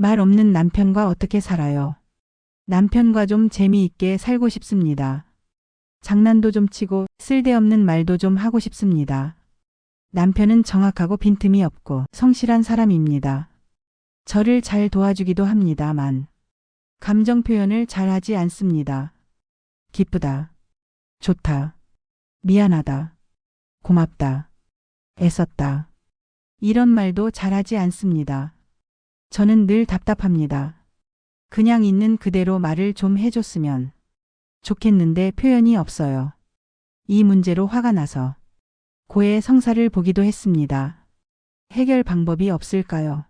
말 없는 남편과 어떻게 살아요? 남편과 좀 재미있게 살고 싶습니다. 장난도 좀 치고 쓸데없는 말도 좀 하고 싶습니다. 남편은 정확하고 빈틈이 없고 성실한 사람입니다. 저를 잘 도와주기도 합니다만 감정 표현을 잘 하지 않습니다. 기쁘다, 좋다, 미안하다, 고맙다, 애썼다. 이런 말도 잘하지 않습니다. 저는 늘 답답합니다. 그냥 있는 그대로 말을 좀 해줬으면 좋겠는데 표현이 없어요. 이 문제로 화가 나서 고해 성사를 보기도 했습니다. 해결 방법이 없을까요?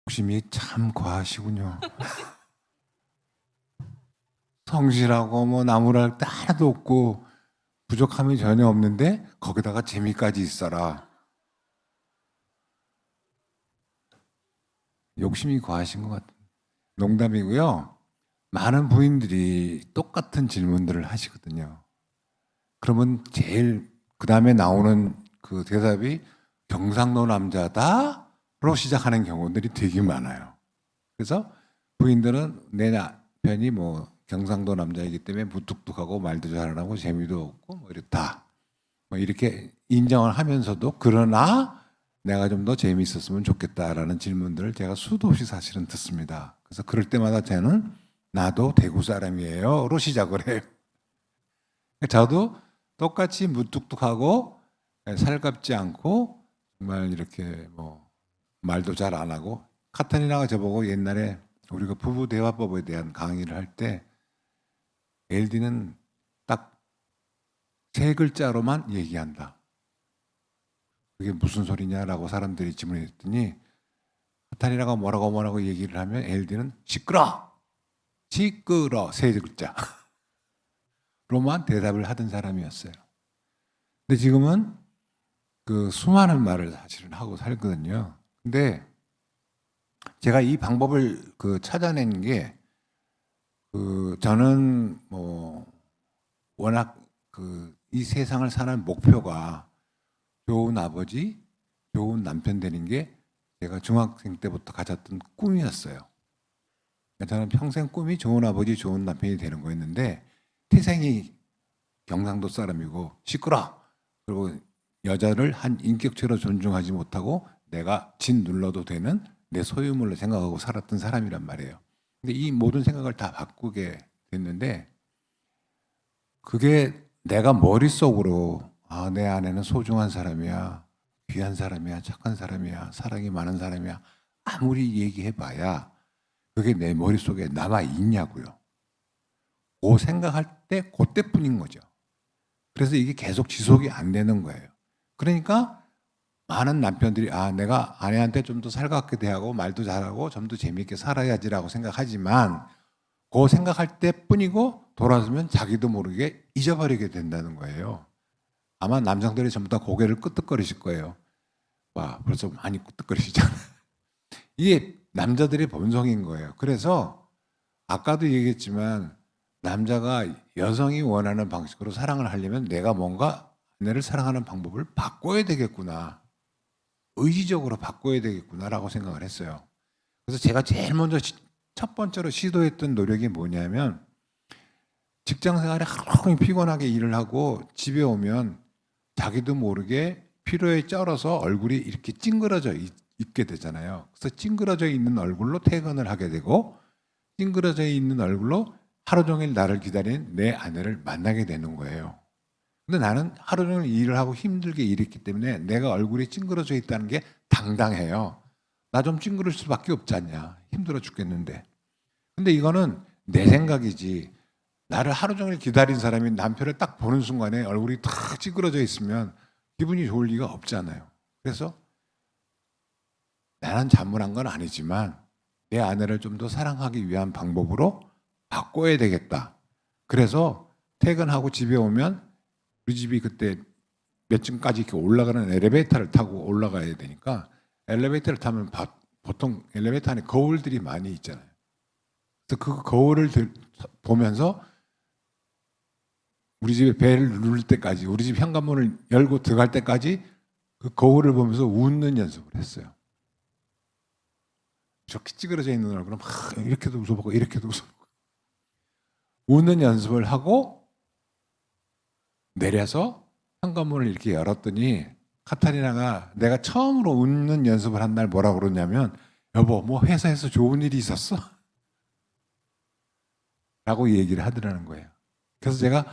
욕심이 참 과하시군요. 성실하고 뭐 나무랄 게 하나도 없고 부족함이 전혀 없는데 거기다가 재미까지 있어라. 욕심이 과하신 것 같아요. 농담이고요. 많은 부인들이 똑같은 질문들을 하시거든요. 그러면 제일 그 다음에 나오는 그 대답이 경상도 남자다로 시작하는 경우들이 되게 많아요. 그래서 부인들은 내 남편이 뭐 경상도 남자이기 때문에 무뚝뚝하고 말도 잘하고 재미도 없고 뭐 이렇다. 뭐 이렇게 인정을 하면서도 그러나 내가 좀 더 재미있었으면 좋겠다라는 질문들을 제가 수도 없이 사실은 듣습니다. 그래서 그럴 때마다 저는 나도 대구 사람이에요로 시작을 해요. 저도 똑같이 무뚝뚝하고 살갑지 않고 정말 이렇게 뭐 말도 잘 안 하고 카타리나가 저보고 옛날에 우리가 부부 대화법에 대한 강의를 할 때 LD는 딱 세 글자로만 얘기한다. 그게 무슨 소리냐라고 사람들이 질문했더니 카타리나가 뭐라고 얘기를 하면 LD는 시끄러, 시끄러 세 글자로만 대답을 하던 사람이었어요. 근데 지금은 그 수많은 말을 사실은 하고 살거든요. 근데 제가 이 방법을 그 찾아낸 게 그 저는 뭐 워낙 그 이 세상을 사는 목표가 좋은 아버지, 좋은 남편 되는 게 제가 중학생 때부터 가졌던 꿈이었어요. 저는 평생 꿈이 좋은 아버지, 좋은 남편이 되는 거였는데 태생이 경상도 사람이고 시끄러. 그리고 여자를 한 인격체로 존중하지 못하고 내가 진 눌러도 되는 내 소유물로 생각하고 살았던 사람이란 말이에요. 근데 이 모든 생각을 다 바꾸게 됐는데 그게 내가 머릿속으로 아, 내 아내는 소중한 사람이야. 귀한 사람이야. 착한 사람이야. 사랑이 많은 사람이야. 아무리 얘기해봐야 그게 내 머릿속에 남아있냐고요. 그 생각할 때 그때뿐인 거죠. 그래서 이게 계속 지속이 안 되는 거예요. 그러니까 많은 남편들이 아, 내가 아내한테 좀 더 살갑게 대하고 말도 잘하고 좀 더 재미있게 살아야지라고 생각하지만 그 생각할 때뿐이고 돌아서면 자기도 모르게 잊어버리게 된다는 거예요. 아마 남성들이 전부 다 고개를 끄덕거리실 거예요. 와, 벌써 많이 끄덕거리시잖아요. 이게 남자들의 본성인 거예요. 그래서 아까도 얘기했지만 남자가 여성이 원하는 방식으로 사랑을 하려면 내가 뭔가 아내를 사랑하는 방법을 바꿔야 되겠구나. 의지적으로 바꿔야 되겠구나라고 생각을 했어요. 그래서 제가 제일 먼저 첫 번째로 시도했던 노력이 뭐냐면 직장 생활에 하루 종일 피곤하게 일을 하고 집에 오면 자기도 모르게 피로에 쩔어서 얼굴이 이렇게 찡그러져 있게 되잖아요. 그래서 찡그러져 있는 얼굴로 퇴근을 하게 되고 찡그러져 있는 얼굴로 하루 종일 나를 기다린 내 아내를 만나게 되는 거예요. 근데 나는 하루 종일 일을 하고 힘들게 일했기 때문에 내가 얼굴이 찡그러져 있다는 게 당당해요. 나 좀 찡그릴 수밖에 없지 않냐. 힘들어 죽겠는데. 근데 이거는 내 생각이지. 나를 하루 종일 기다린 사람이 남편을 딱 보는 순간에 얼굴이 탁 찌그러져 있으면 기분이 좋을 리가 없잖아요. 그래서 나는 잘못한 건 아니지만 내 아내를 좀 더 사랑하기 위한 방법으로 바꿔야 되겠다. 그래서 퇴근하고 집에 오면 우리 집이 그때 몇 층까지 이렇게 올라가는 엘리베이터를 타고 올라가야 되니까 엘리베이터를 타면 보통 엘리베이터 안에 거울들이 많이 있잖아요. 그래서 그 거울을 보면서 우리 집에 벨을 누를 때까지 우리 집 현관문을 열고 들어갈 때까지 그 거울을 보면서 웃는 연습을 했어요. 저렇게 찌그러져 있는 얼굴은 막 이렇게도 웃어보고 이렇게도 웃어보고 웃는 연습을 하고 내려서 현관문을 이렇게 열었더니 카타리나가 내가 처음으로 웃는 연습을 한 날 뭐라고 그러냐면 여보 뭐 회사에서 좋은 일이 있었어? 라고 얘기를 하더라는 거예요. 그래서 제가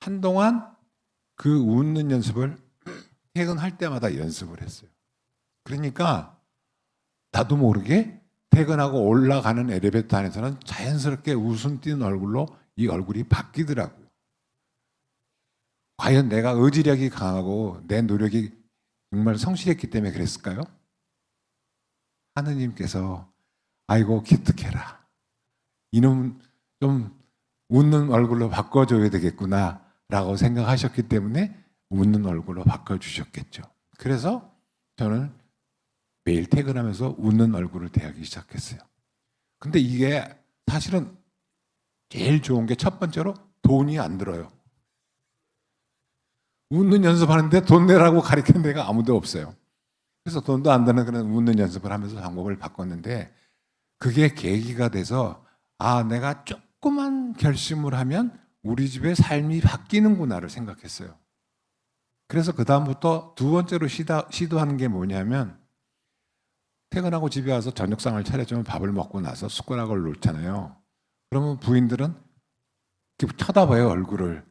한동안 그 웃는 연습을 퇴근할 때마다 연습을 했어요. 그러니까 나도 모르게 퇴근하고 올라가는 엘리베이터 안에서는 자연스럽게 웃음 띄는 얼굴로 이 얼굴이 바뀌더라고요. 과연 내가 의지력이 강하고 내 노력이 정말 성실했기 때문에 그랬을까요? 하느님께서 아이고 기특해라. 이놈 좀 웃는 얼굴로 바꿔줘야 되겠구나 라고 생각하셨기 때문에 웃는 얼굴로 바꿔주셨겠죠. 그래서 저는 매일 퇴근하면서 웃는 얼굴을 대하기 시작했어요. 근데 이게 사실은 제일 좋은 게 첫 번째로 돈이 안 들어요. 웃는 연습하는데 돈 내라고 가르치는 데가 아무도 없어요. 그래서 돈도 안 드는 그런 웃는 연습을 하면서 방법을 바꿨는데 그게 계기가 돼서 아 내가 조그만 결심을 하면 우리 집의 삶이 바뀌는구나를 생각했어요. 그래서 그 다음부터 두 번째로 시도하는 게 뭐냐면 퇴근하고 집에 와서 저녁상을 차려주면 밥을 먹고 나서 숟가락을 놓잖아요. 그러면 부인들은 이렇게 쳐다봐요 얼굴을.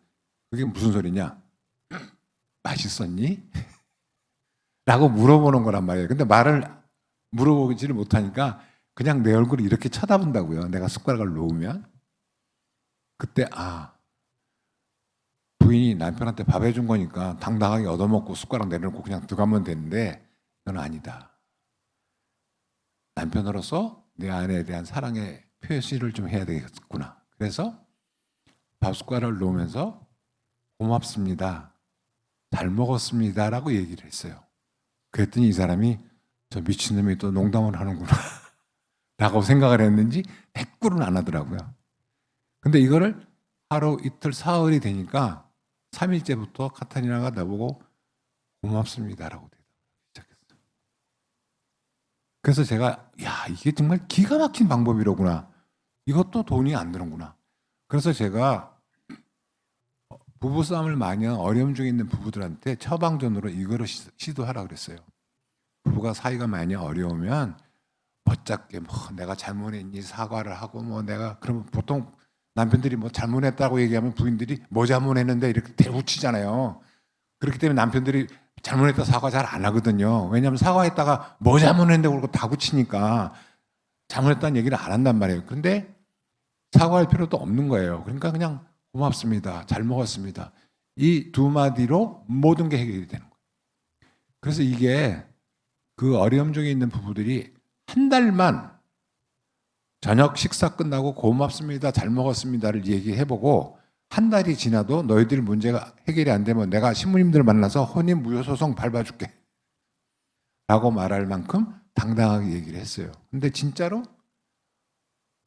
그게 무슨 소리냐? 맛있었니? 라고 물어보는 거란 말이에요. 근데 말을 물어보지를 못하니까 그냥 내 얼굴을 이렇게 쳐다본다고요. 내가 숟가락을 놓으면. 그때 부인이 남편한테 밥 해준 거니까 당당하게 얻어먹고 숟가락 내려놓고 그냥 들어가면 되는데 그건 아니다. 남편으로서 내 아내에 대한 사랑의 표시를 좀 해야 되겠구나. 그래서 밥 숟가락을 놓으면서 고맙습니다. 잘 먹었습니다. 라고 얘기를 했어요. 그랬더니 이 사람이 저 미친놈이 또 농담을 하는구나. 라고 생각을 했는지 대꾸는 안 하더라고요. 근데 이거를 하루 이틀 사흘이 되니까 3일째부터 카타리나가 나보고 고맙습니다. 라고 시작했어요. 그래서 제가 야 이게 정말 기가 막힌 방법이로구나. 이것도 돈이 안 드는구나. 그래서 제가 부부싸움을 많이 하는 어려움 중에 있는 부부들한테 처방전으로 이거를 시도하라 그랬어요. 부부가 사이가 많이 어려우면 어차피 뭐 내가 잘못했니 사과를 하고 뭐 내가 그러면 보통 남편들이 뭐 잘못했다고 얘기하면 부인들이 뭐 잘못했는데 이렇게 대우치잖아요. 그렇기 때문에 남편들이 잘못했다 사과 잘 안 하거든요. 왜냐하면 사과했다가 뭐 잘못했는데 그러고 다 붙이니까 잘못했다는 얘기를 안 한단 말이에요. 그런데 사과할 필요도 없는 거예요. 그러니까 그냥 고맙습니다. 잘 먹었습니다. 이 두 마디로 모든 게 해결이 되는 거예요. 그래서 이게 그 어려움 중에 있는 부부들이 한 달만 저녁 식사 끝나고 고맙습니다. 잘 먹었습니다를 얘기해보고 한 달이 지나도 너희들 문제가 해결이 안 되면 내가 신부님들 만나서 혼인 무효소송 밟아줄게 라고 말할 만큼 당당하게 얘기를 했어요. 근데 진짜로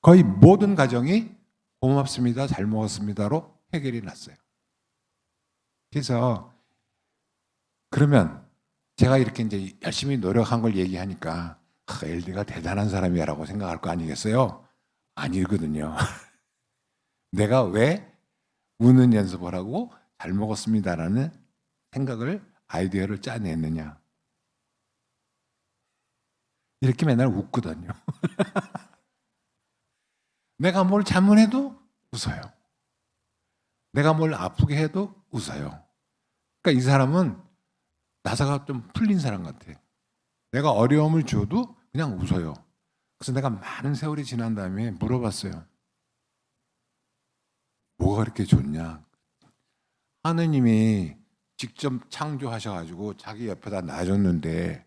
거의 모든 가정이 고맙습니다. 잘 먹었습니다로 해결이 났어요. 그래서 그러면 제가 이렇게 이제 열심히 노력한 걸 얘기하니까 엘디가 대단한 사람이야라고 생각할 거 아니겠어요? 아니거든요. 내가 왜 웃는 연습을 하고 잘 먹었습니다라는 생각을 아이디어를 짜냈느냐? 이렇게 맨날 웃거든요. 내가 뭘 잘못해도 웃어요. 내가 뭘 아프게 해도 웃어요. 그러니까 이 사람은 나사가 좀 풀린 사람 같아. 내가 어려움을 줘도 그냥 웃어요. 그래서 내가 많은 세월이 지난 다음에 물어봤어요. 뭐가 그렇게 좋냐? 하느님이 직접 창조하셔가지고 자기 옆에다 놔줬는데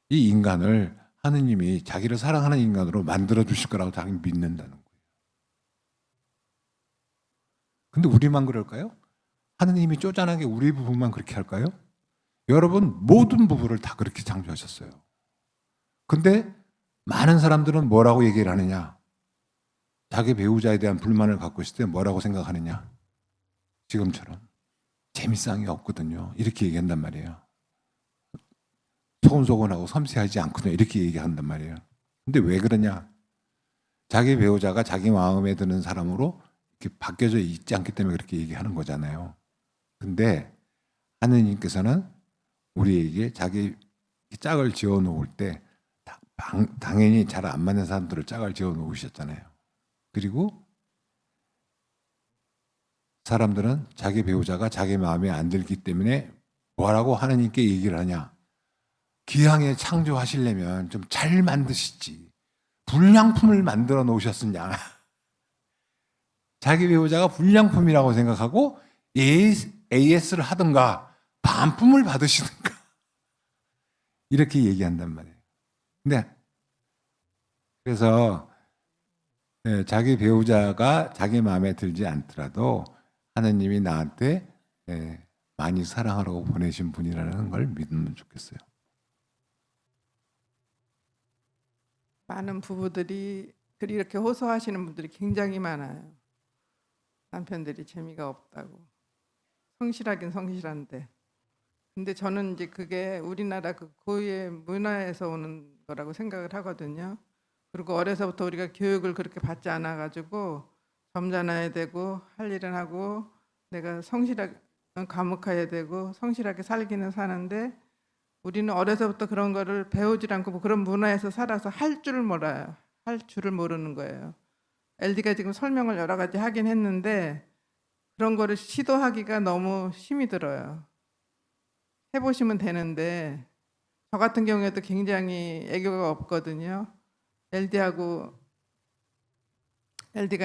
이 인간을 하느님이 자기를 사랑하는 인간으로 만들어 주실 거라고 자기 믿는다는 거예요. 근데 우리만 그럴까요? 하느님이 쪼잔하게 우리 부부만 그렇게 할까요? 여러분 모든 부부를 다 그렇게 창조하셨어요. 근데 많은 사람들은 뭐라고 얘기를 하느냐? 자기 배우자에 대한 불만을 갖고 있을 때 뭐라고 생각하느냐? 지금처럼 재미상이 없거든요. 이렇게 얘기한단 말이에요. 소곤소곤하고 섬세하지 않거든요. 이렇게 얘기한단 말이에요. 근데 왜 그러냐? 자기 배우자가 자기 마음에 드는 사람으로 이렇게 바뀌어져 있지 않기 때문에 그렇게 얘기하는 거잖아요. 근데 하느님께서는 우리에게 자기 짝을 지어 놓을 때 당연히 잘 안 맞는 사람들을 짝을 지어 놓으셨잖아요. 그리고 사람들은 자기 배우자가 자기 마음에 안 들기 때문에 뭐라고 하느님께 얘기를 하냐? 기왕에 창조하시려면 좀 잘 만드시지. 불량품을 만들어 놓으셨으냐? 자기 배우자가 불량품이라고 생각하고 AS를 하든가 반품을 받으시든가 이렇게 얘기한단 말이에요. 근데 그래서 자기 배우자가 자기 마음에 들지 않더라도 하느님이 나한테 많이 사랑하라고 보내신 분이라는 걸 믿으면 좋겠어요. 많은 부부들이 이렇게 호소하시는 분들이 굉장히 많아요. 남편들이 재미가 없다고. 성실하긴 성실한데. 근데 저는 이제 그게 우리나라 그 고유의 문화에서 오는 거라고 생각을 하거든요. 그리고 어려서부터 우리가 교육을 그렇게 받지 않아 가지고 점잖아야 되고 할 일은 하고 내가 성실하게 과묵해야 되고 성실하게 살기는 사는데 우리는 어려서부터 그런 거를 배우질 않고 뭐 그런 문화에서 살아서 할 줄을 몰라요. 할 줄을 모르는 거예요. LD가 지금 설명을 여러 가지 하긴 했는데 그런 거를 시도하기가 너무 힘이 들어요. 해보시면 되는데 저 같은 경우에도 굉장히 애교가 없거든요. LD가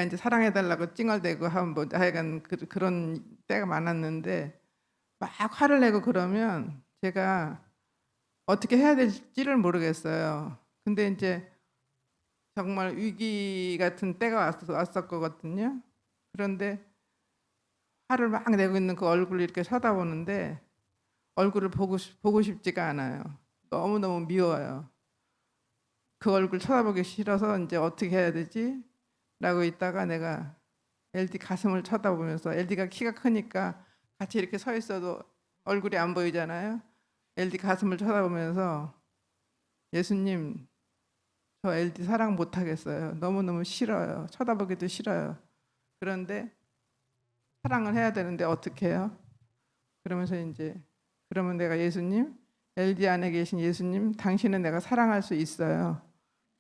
이제 사랑해달라고 찡얼대고 하면 뭐 하여간 그런 때가 많았는데 막 화를 내고 그러면 제가 어떻게 해야 될지를 모르겠어요. 근데 이제 정말 위기 같은 때가 왔었거든요. 그런데 화를 막 내고 있는 그 얼굴을 이렇게 쳐다보는데 얼굴을 보고 싶지가 않아요. 너무너무 미워요. 그 얼굴 쳐다보기 싫어서 이제 어떻게 해야 되지? 라고 있다가 내가 LD 가슴을 쳐다보면서 LD가 키가 크니까 같이 이렇게 서 있어도 얼굴이 안 보이잖아요. LD 가슴을 쳐다보면서 예수님, 저 LD 사랑 못 하겠어요. 너무너무 싫어요. 쳐다보기도 싫어요. 그런데 사랑을 해야 되는데 어떻게 해요? 그러면서 이제 그러면 내가 예수님, LD 안에 계신 예수님, 당신은 내가 사랑할 수 있어요.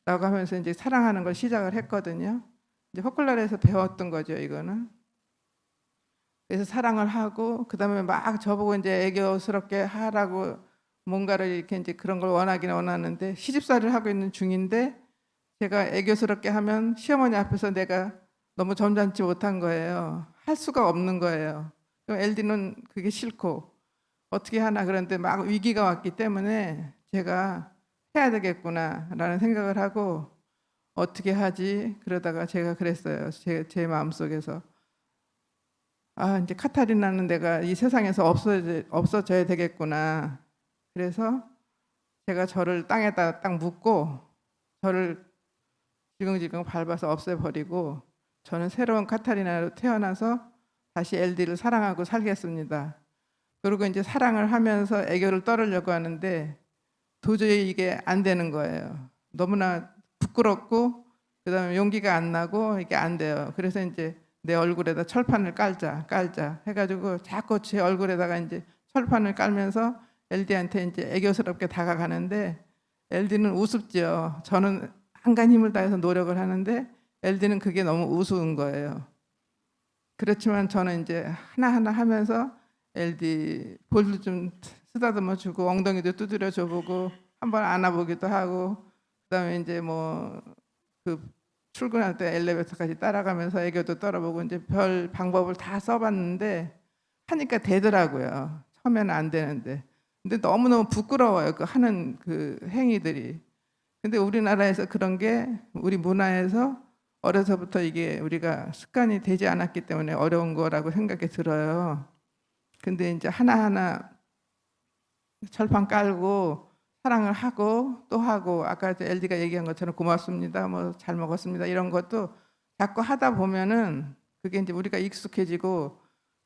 라고 하면서 이제 사랑하는 걸 시작을 했거든요. 이제 호클라에서 배웠던 거죠, 이거는. 그래서 사랑을 하고 그다음에 막 저보고 이제 애교스럽게 하라고 뭔가를 이렇게 이제 그런 걸 원하긴 원하는데 시집살이를 하고 있는 중인데 제가 애교스럽게 하면 시어머니 앞에서 내가 너무 점잖지 못한 거예요. 할 수가 없는 거예요. 그럼 LD는 그게 싫고 어떻게 하나 그런데 막 위기가 왔기 때문에 제가 해야 되겠구나라는 생각을 하고 어떻게 하지? 그러다가 제가 그랬어요. 제 마음속에서 아 이제 카타리나는 내가 이 세상에서 없어져야 되겠구나. 그래서 제가 저를 땅에다 딱 묻고 저를 지경지경 밟아서 없애버리고 저는 새로운 카타리나로 태어나서 다시 LD를 사랑하고 살겠습니다. 그리고 이제 사랑을 하면서 애교를 떨으려고 하는데 도저히 이게 안 되는 거예요. 너무나 부끄럽고 그다음에 용기가 안 나고 이게 안 돼요. 그래서 이제 내 얼굴에다 철판을 깔자 해가지고 자꾸 제 얼굴에다가 이제 철판을 깔면서 LD한테 이제 애교스럽게 다가가는데 LD는 우습죠. 저는 한간 힘을 다해서 노력을 하는데 LD는 그게 너무 우스운 거예요. 그렇지만 저는 이제 하나하나 하면서 LD 볼도 좀 쓰다듬어 주고 엉덩이도 두드려 줘보고 한번 안아보기도 하고 그다음에 이제 뭐 그 출근할 때 엘리베이터까지 따라가면서 애교도 떨어보고 이제 별 방법을 다 써봤는데 하니까 되더라고요. 처음에는 안 되는데 근데 너무너무 부끄러워요. 그 하는 그 행위들이. 근데 우리나라에서 그런 게 우리 문화에서 어려서부터 이게 우리가 습관이 되지 않았기 때문에 어려운 거라고 생각이 들어요. 근데 이제 하나하나 철판 깔고 사랑을 하고 또 하고 아까 LD가 얘기한 것처럼 고맙습니다. 뭐 잘 먹었습니다. 이런 것도 자꾸 하다 보면은 그게 이제 우리가 익숙해지고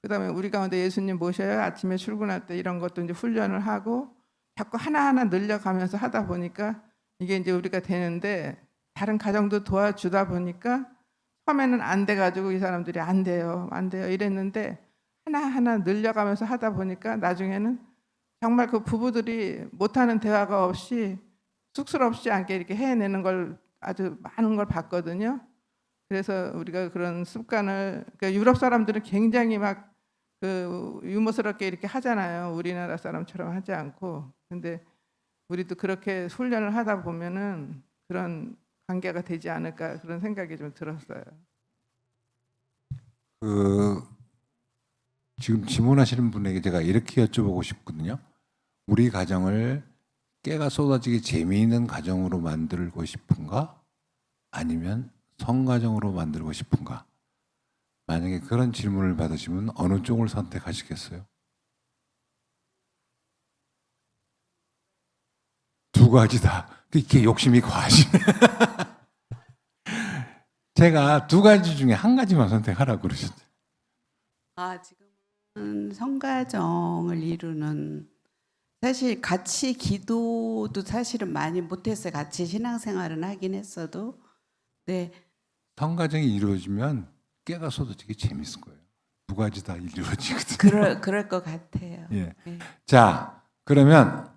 그다음에 우리 가운데 예수님 모셔요. 아침에 출근할 때 이런 것도 이제 훈련을 하고 자꾸 하나하나 늘려가면서 하다 보니까 이게 이제 우리가 되는데 다른 가정도 도와주다 보니까 처음에는 안 돼가지고 이 사람들이 안 돼요 이랬는데 하나하나 늘려가면서 하다 보니까 나중에는 정말 그 부부들이 못하는 대화가 없이 쑥스럽지 않게 이렇게 해내는 걸 아주 많은 걸 봤거든요. 그래서 우리가 그런 습관을, 그러니까 유럽 사람들은 굉장히 막 그 유머스럽게 이렇게 하잖아요. 우리나라 사람처럼 하지 않고. 근데 우리도 그렇게 훈련을 하다 보면은 그런 관계가 되지 않을까 그런 생각이 좀 들었어요. 지금 질문하시는 분에게 제가 이렇게 여쭤보고 싶거든요. 우리 가정을 깨가 쏟아지게 재미있는 가정으로 만들고 싶은가? 아니면 성가정으로 만들고 싶은가? 만약에 그런 질문을 받으시면 어느 쪽을 선택하시겠어요? 두 가지 다. 이렇게 욕심이 과하시네. 제가 두 가지 중에 한 가지만 선택하라고 그러셨죠. 지금은 성가정을 이루는, 사실 같이 기도도 사실은 많이 못했어요. 같이 신앙생활은 하긴 했어도. 네. 성가정이 이루어지면 깨가 쏟아지게 재밌을 거예요. 두 가지 다 이루어지거든요. 그럴 것 같아요. 예. 네. 자, 그러면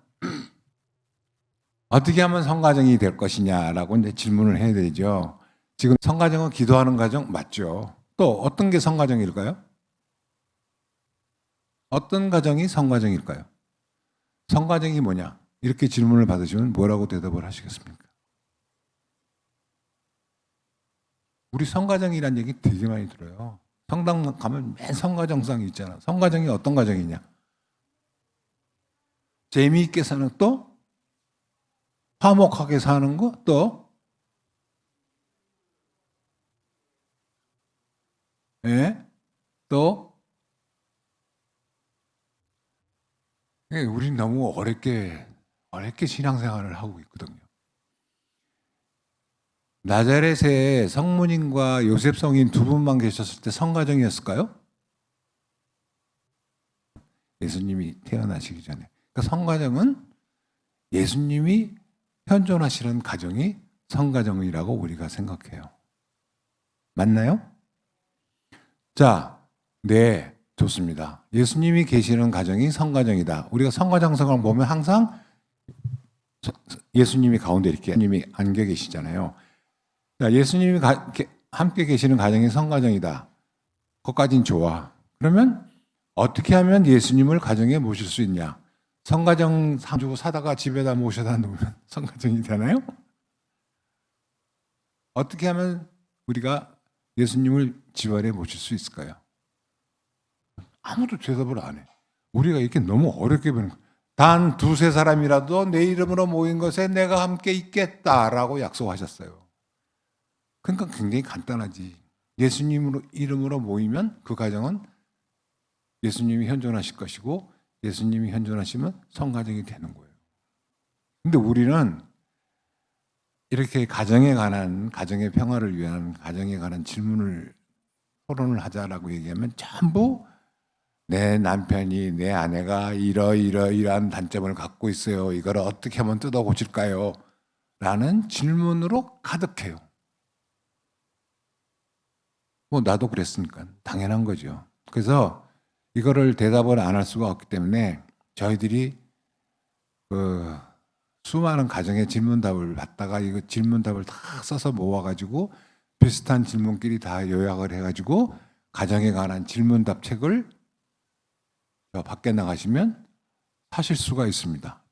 어떻게 하면 성가정이 될 것이냐라고 이제 질문을 해야 되죠. 지금 성가정은 기도하는 가정 맞죠? 또 어떤 게 성가정일까요? 어떤 가정이 성가정일까요? 성가정이 뭐냐? 이렇게 질문을 받으시면 뭐라고 대답을 하시겠습니까? 우리 성가정이란 얘기 되게 많이 들어요. 성당 가면 맨 성가정상이 있잖아. 성가정이 어떤 가정이냐? 재미있게 사는, 또 화목하게 사는 거, 또 예? 또 우린 너무 어렵게 신앙생활을 하고 있거든요. 나자렛에 성문인과 요셉 성인 두 분만 계셨을 때 성가정이었을까요? 예수님이 태어나시기 전에. 그러니까 성가정은 예수님이 현존하시는 가정이 성가정이라고 우리가 생각해요. 맞나요? 자, 네, 좋습니다. 예수님이 계시는 가정이 성가정이다. 우리가 성가정성을 보면 항상 예수님이 가운데 이렇게 예수님이 안겨 계시잖아요. 자, 예수님이 함께 계시는 가정이 성가정이다. 그것까진 좋아. 그러면 어떻게 하면 예수님을 가정에 모실 수 있냐? 성가정 사주고 사다가 집에다 모셔다 놓으면 성가정이 되나요? 어떻게 하면 우리가 예수님을 집 안에 모실 수 있을까요? 아무도 대답을 안 해. 우리가 이렇게 너무 어렵게 보는 거예요. 단 두세 사람이라도 내 이름으로 모인 것에 내가 함께 있겠다라고 약속하셨어요. 그러니까 굉장히 간단하지. 예수님 이름으로 모이면 그 가정은 예수님이 현존하실 것이고 예수님이 현존하시면 성가정이 되는 거예요. 근데 우리는 이렇게 가정에 관한, 가정의 평화를 위한, 가정에 관한 질문을 토론을 하자라고 얘기하면 전부 내 남편이, 내 아내가 이러이러이러한 단점을 갖고 있어요. 이걸 어떻게 하면 뜯어 고칠까요? 라는 질문으로 가득해요. 뭐 나도 그랬으니까 당연한 거죠. 그래서 이거를 대답을 안 할 수가 없기 때문에 저희들이 수많은 가정의 질문답을 받다가 이거 질문답을 다 써서 모아가지고 비슷한 질문끼리 다 요약을 해가지고 가정에 관한 질문답 책을 밖에 나가시면 사실 수가 있습니다.